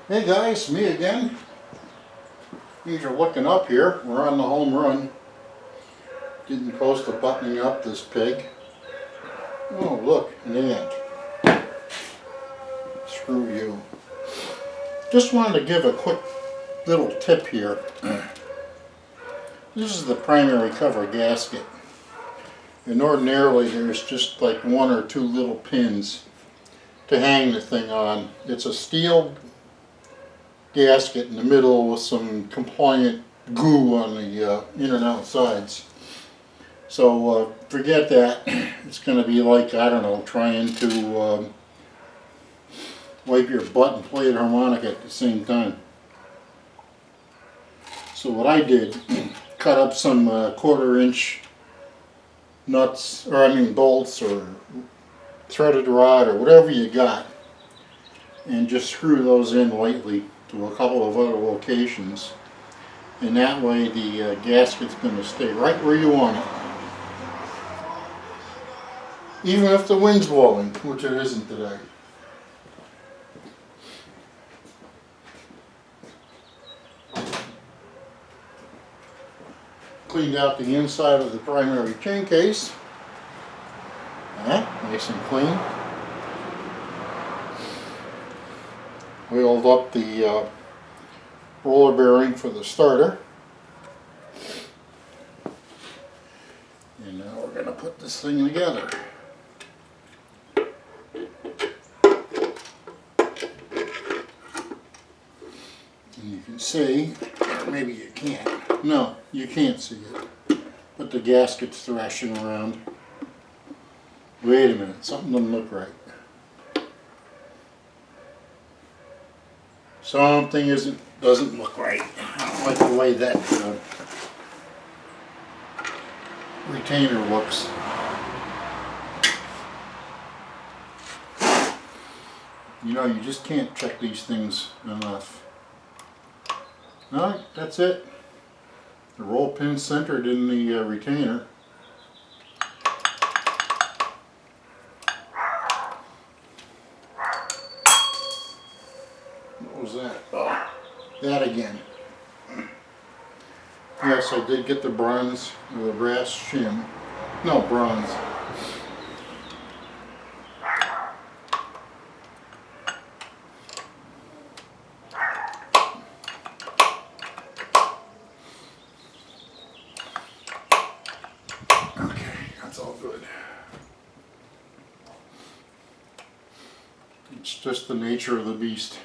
Hey guys, me again. You're looking up here. We're on the home run. Getting close to buttoning up this pig. Oh look, an ant. Screw you. Just wanted to give a quick little tip here. This is the primary cover gasket. And ordinarily there's just like one or two little pins to hang the thing on. It's a steel gasket in the middle with some compliant glue on the in and out sides. So forget that. It's going to be like, I don't know, trying to wipe your butt and play the harmonica at the same time. So what I did, cut up some 1/4 inch nuts, or I mean bolts, or threaded rod, or whatever you got, and just screw those in lightly to a couple of other locations, and that way the gasket's going to stay right where you want it, even if the wind's blowing, which it isn't today. Cleaned out the inside of the primary chain case. Nice and clean. Oiled up the roller bearing for the starter. And now we're going to put this thing together. And you can see, or maybe you can't. No, you can't see it. But the gasket's thrashing around. Wait a minute, something doesn't look right. Something doesn't look right. I don't like the way that retainer looks. You know, you just can't check these things enough. Alright, that's it. The roll pin centered in the retainer. What was that? Oh, that again. Yes, I did get the bronze, or the brass shim. No, bronze. Okay, that's all good. It's just the nature of the beast.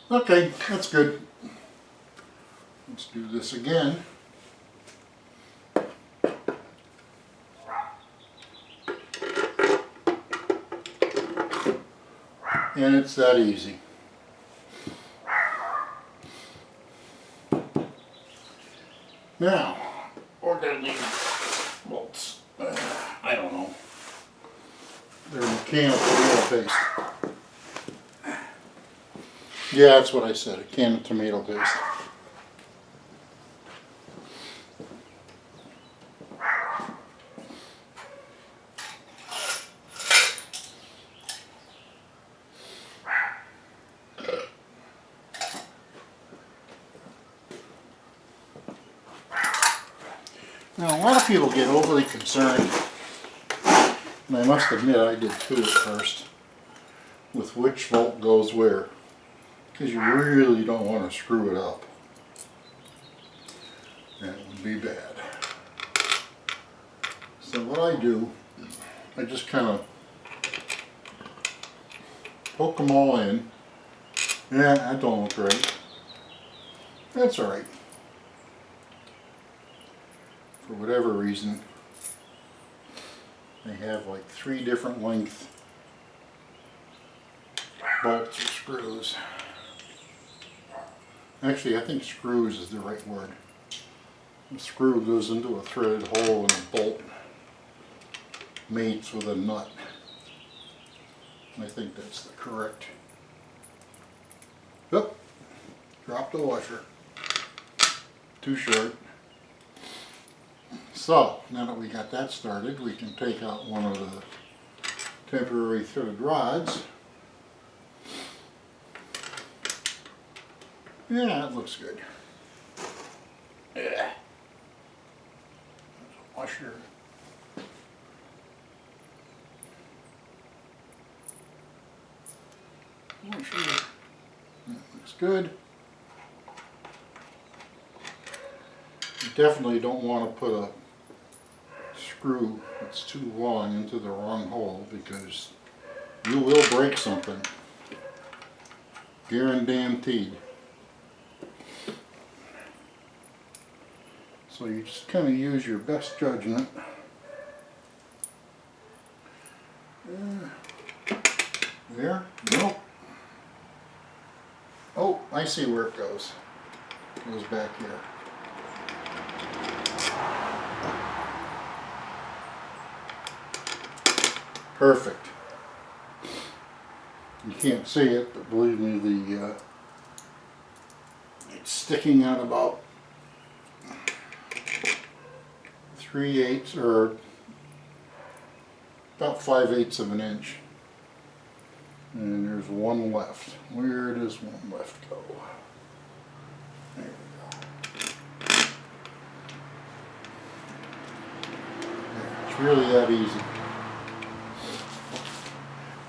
Okay, that's good. Let's do this again. And it's that easy. Now, we're going to need bolts. I don't know. They're can of tomato paste. Yeah, that's what I said, a can of tomato paste. Now, a lot of people get overly concerned, and I must admit I did too at first, with which bolt goes where, because you really don't want to screw it up. That would be bad. So what I do, I just kind of poke them all in. Yeah, that don't look right. That's alright. For whatever reason, they have like 3 different length bolts or screws. Actually, I think screws is the right word. A screw goes into a threaded hole and a bolt mates with a nut. I think that's the correct. Oop, dropped the washer. Too short. So, now that we got that started, we can take out one of the temporary threaded rods Yeah, that looks good. Yeah. Washer. Washer. That looks good. You definitely don't want to put a screw that's too long into the wrong hole because you will break something. Guaranteed. So you just kind of use your best judgment. There? Nope. Oh, I see where it goes. It goes back here. Perfect. You can't see it, but believe me, it's sticking out about 3/8 or about 5/8 of an inch. And there's one left. Where does one left go? There we go. There, it's really that easy.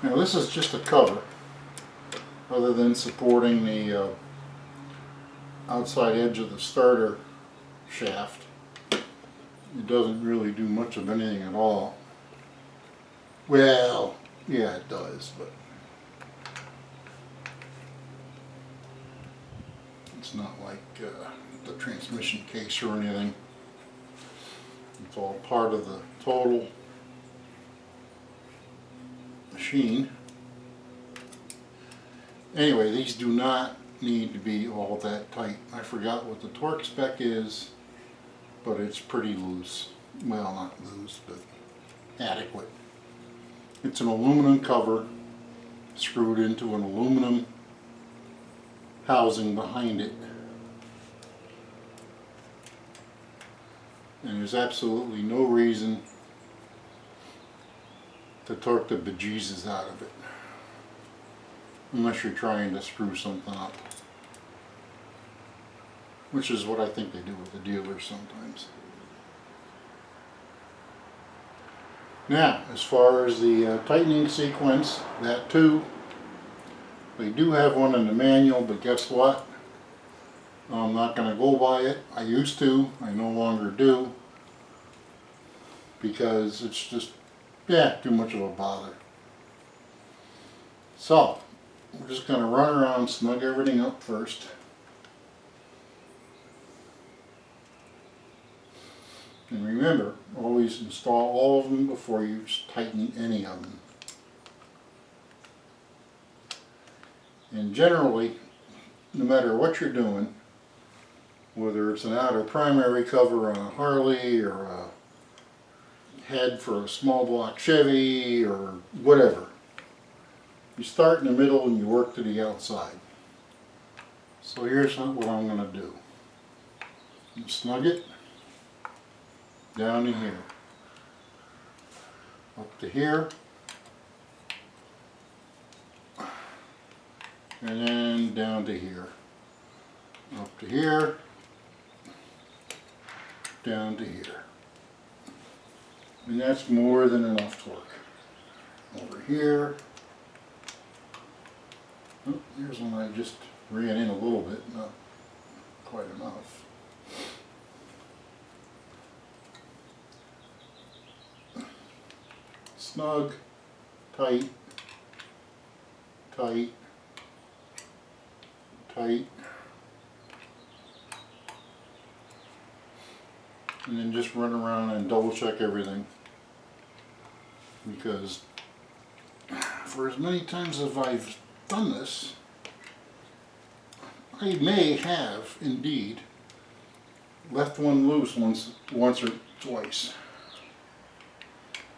Now this is just a cover, other than supporting the outside edge of the starter shaft. It doesn't really do much of anything at all. Well, yeah it does, but it's not like the transmission case or anything. It's all part of the total machine. Anyway, these do not need to be all that tight. I forgot what the torque spec is, but it's pretty loose. Well, not loose, but adequate. It's an aluminum cover screwed into an aluminum housing behind it. And there's absolutely no reason to torque the bejesus out of it, unless you're trying to screw something up, which is what I think they do with the dealers sometimes. Now, as far as the tightening sequence, that too, they do have one in the manual, but guess what? I'm not going to go by it. I used to, I no longer do, because it's just, yeah, too much of a bother. So, we're just going to run around, snug everything up first. And remember, always install all of them before you tighten any of them. And generally, no matter what you're doing, whether it's an outer primary cover on a Harley or a head for a small block Chevy or whatever, you start in the middle and you work to the outside. So here's what I'm going to do. You snug it down to here, up to here, and then down to here, up to here, down to here. And that's more than enough torque. Over here. Oh, here's one I just ran in a little bit, not quite enough. Snug, tight, tight, tight. And then just run around and double check everything, because for as many times as I've done this, I may have indeed left one loose once or twice.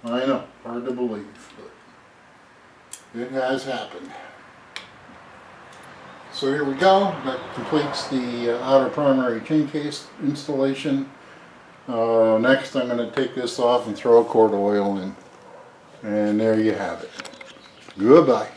I know, hard to believe, but it has happened. So here we go. That completes the outer primary chain case installation. Next I'm going to take this off and throw a quart of oil in. And there you have it. Goodbye.